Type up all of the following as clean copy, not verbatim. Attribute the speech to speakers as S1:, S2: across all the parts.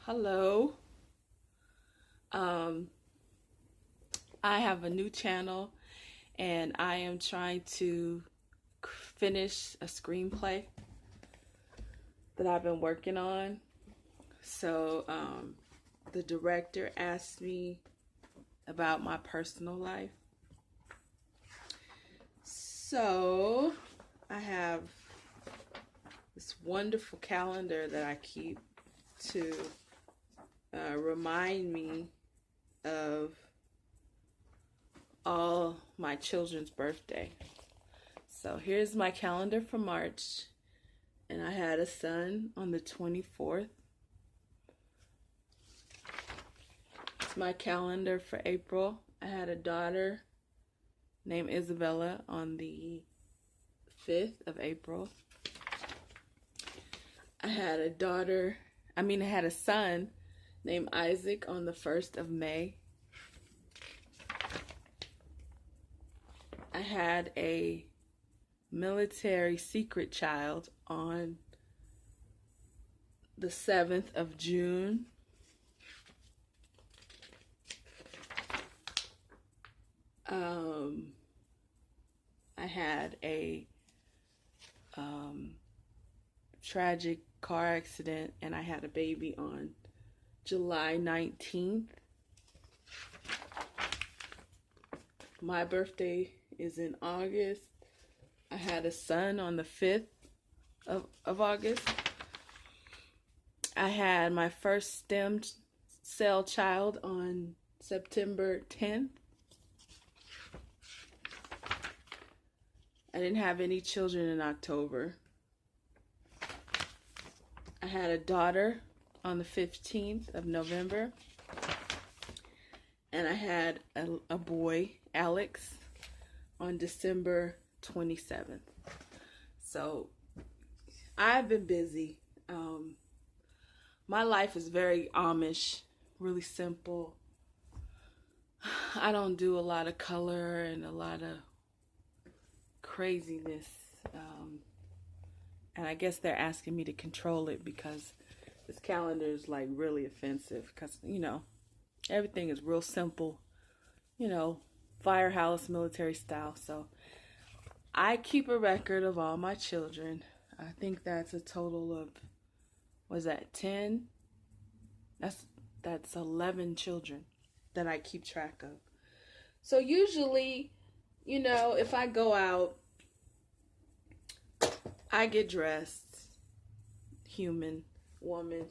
S1: Hello. Um, I have a new channel and I am trying to finish a screenplay that I've been working on. So, the director asked me about my personal life. So, I have this wonderful calendar that I keep to remind me of all my children's birthday. So here's my calendar for March, and I had a son on the 24th. It's my calendar for April. I had a daughter named Isabella on the 5th of April. I had a son named Isaac on the 1st of May. I had a military secret child on the 7th of June. I had a tragic car accident and I had a baby on July 19th. My birthday is in August. I had a son on the 5th of August. I had my first stem cell child on September 10th. I didn't have any children in October. I had a daughter on the 15th of November. And I had a boy, Alex, on December 27th. So I've been busy. My life is very Amish, really simple. I don't do a lot of color and a lot of craziness. And I guess they're asking me to control it because this calendar is like really offensive because, everything is real simple, firehouse military style. So I keep a record of all my children. I think that's a total of, was that 10? That's 11 children that I keep track of. So usually, if I go out, I get dressed, human, woman.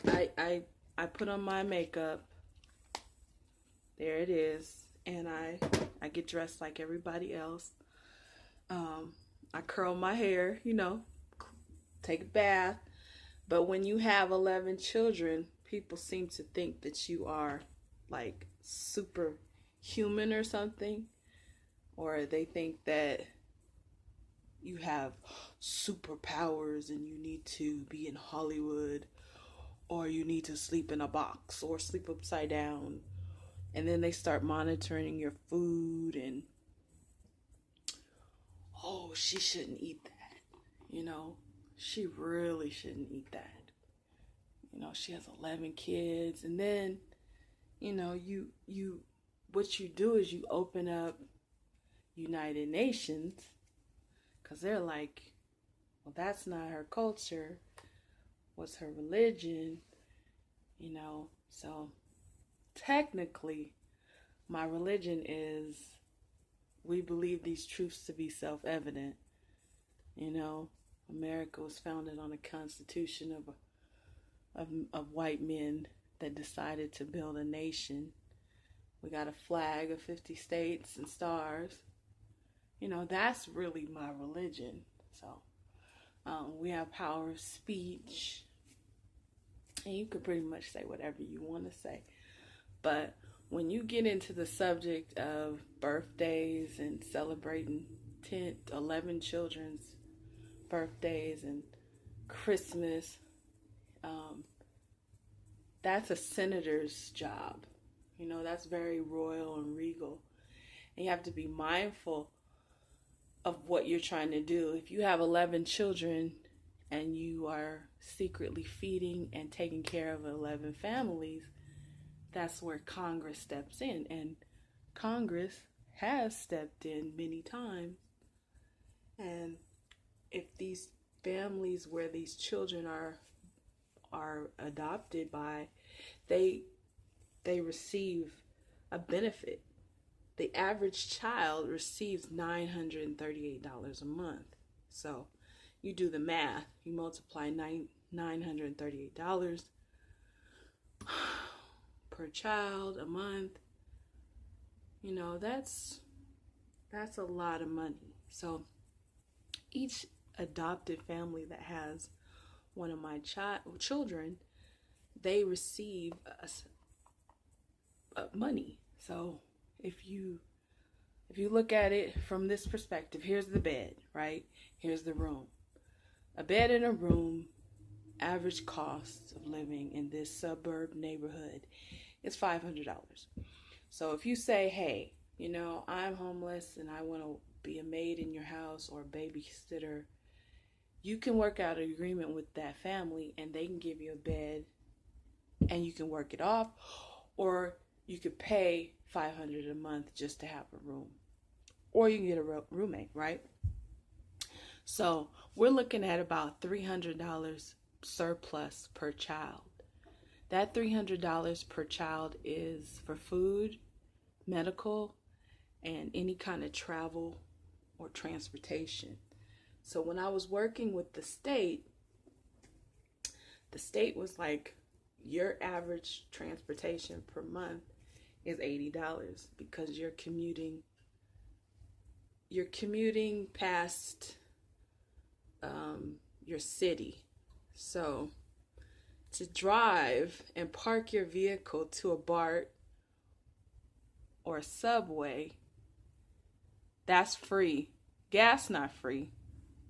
S1: I put on my makeup. There it is. And I get dressed like everybody else. I curl my hair, take a bath. But when you have 11 children, people seem to think that you are like superhuman or something. Or they think that you have superpowers and you need to be in Hollywood. Or you need to sleep in a box or sleep upside down. And then they start monitoring your food and, oh, she shouldn't eat that. She really shouldn't eat that. She has 11 kids. And then, what you do is you open up United Nations because they're like, well, that's not her culture. What's her religion? So technically, my religion is we believe these truths to be self-evident. America was founded on a constitution of white men that decided to build a nation. We got a flag of 50 states and stars. That's really my religion. So we have power of speech. And you can pretty much say whatever you want to say. But when you get into the subject of birthdays and celebrating 11 children's birthdays and Christmas, that's a senator's job. That's very royal and regal. And you have to be mindful of what you're trying to do. If you have 11 children, and you are secretly feeding and taking care of 11 families, that's where Congress steps in. And Congress has stepped in many times. And if these families where these children are adopted by, they receive a benefit. The average child receives $938 a month. So you do the math. You multiply $938 per child a month. You know, that's a lot of money. So each adopted family that has one of my children, they receive money. So if you look at it from this perspective, here's the bed, right? Here's the room. A bed in a room, average cost of living in this suburb neighborhood is $500. So if you say, hey, you know, I'm homeless and I want to be a maid in your house or a babysitter, you can work out an agreement with that family and they can give you a bed and you can work it off, or you could pay $500 a month just to have a room, or you can get a roommate, right? So we're looking at about $300 surplus per child. That $300 per child is for food, medical, and any kind of travel or transportation. So when I was working with the state was like, your average transportation per month is $80 because you're commuting past your city. So to drive and park your vehicle to a BART or a subway, that's free. Gas not free.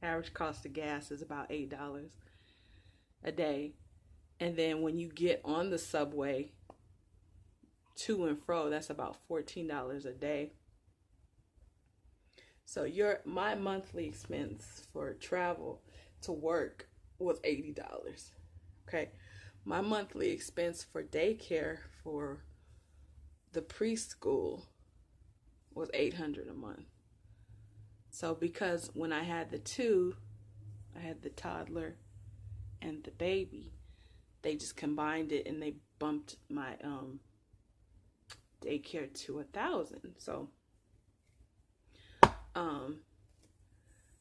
S1: Average cost of gas is about $8 a day. And then when you get on the subway to and fro, that's about $14 a day. So my monthly expense for travel to work was $80. Okay. My monthly expense for daycare for the preschool was $800 a month. So because when I had the two, I had the toddler and the baby, they just combined it and they bumped my daycare to $1,000. So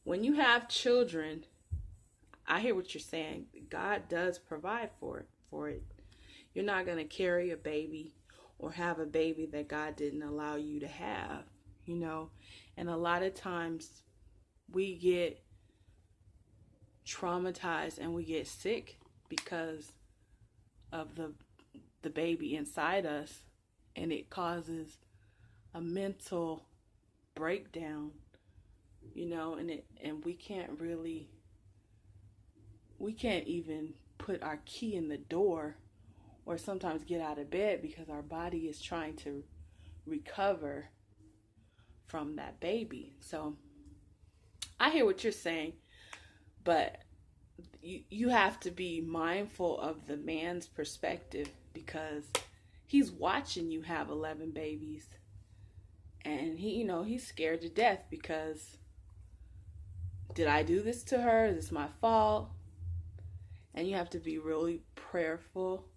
S1: when you have children, I hear what you're saying. God does provide for it. You're not going to carry a baby or have a baby that God didn't allow you to have, you know. And a lot of times we get traumatized and we get sick because of the baby inside us, and it causes a mental breakdown, you know, and we can't even put our key in the door or sometimes get out of bed because our body is trying to recover from that baby. So I hear what you're saying, but you have to be mindful of the man's perspective because he's watching you have 11 babies, and he's scared to death because, did I do this to her? Is this my fault? And you have to be really prayerful,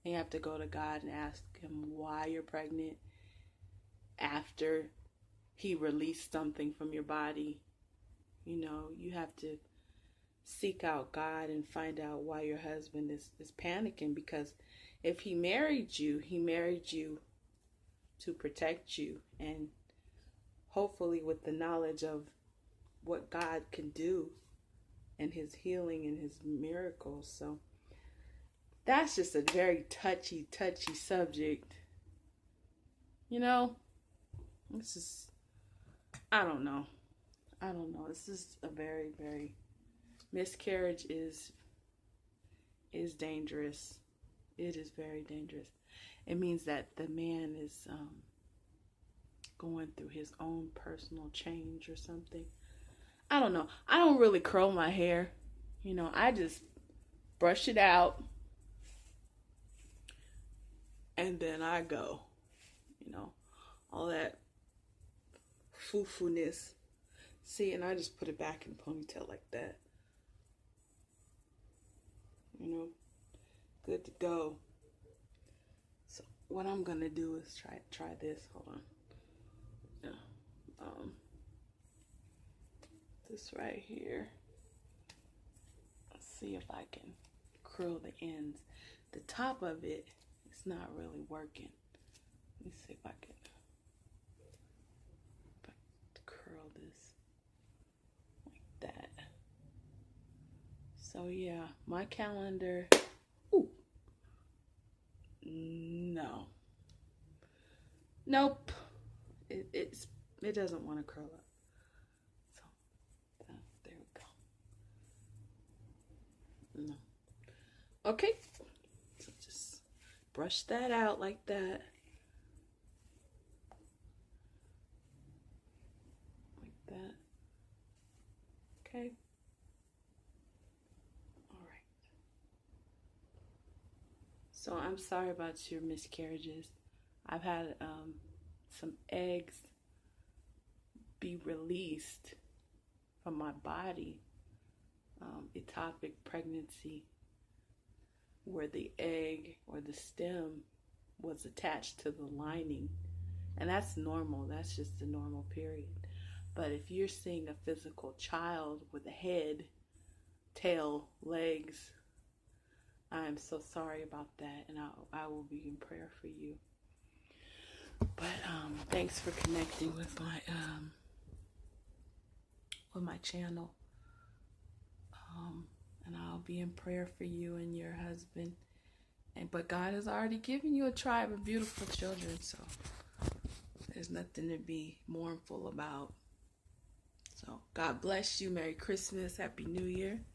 S1: and you have to go to God and ask him why you're pregnant after he released something from your body. You know, you have to seek out God and find out why your husband is panicking, because if he married you to protect you, and hopefully with the knowledge of what God can do and his healing and his miracles. So that's just a very touchy subject. You know, this is, I don't know. This is a very, very, miscarriage is dangerous. It is very dangerous. It means that the man is going through his own personal change or something. I don't know. I don't really curl my hair. I just brush it out and then I go. All that foo-foo-ness. See, and I just put it back in the ponytail like that. Good to go. So what I'm gonna do is try this. Hold on. Yeah. This right here. Let's see if I can curl the ends. The top of it is not really working. Let me see if I can curl this like that. So yeah, my calendar. Ooh. No. Nope. It doesn't want to curl up. So there we go. No. Okay. So just brush that out like that. Like that. Okay. All right. So I'm sorry about your miscarriages. I've had some eggs be released from my body, ectopic pregnancy, where the egg or the stem was attached to the lining. And that's normal. That's just the normal period. But if you're seeing a physical child with a head, tail, legs, I'm so sorry about that, and I will be in prayer for you. But thanks for connecting with my channel, and I'll be in prayer for you and your husband. But God has already given you a tribe of beautiful children, so there's nothing to be mournful about. So God bless you. Merry Christmas. Happy New Year.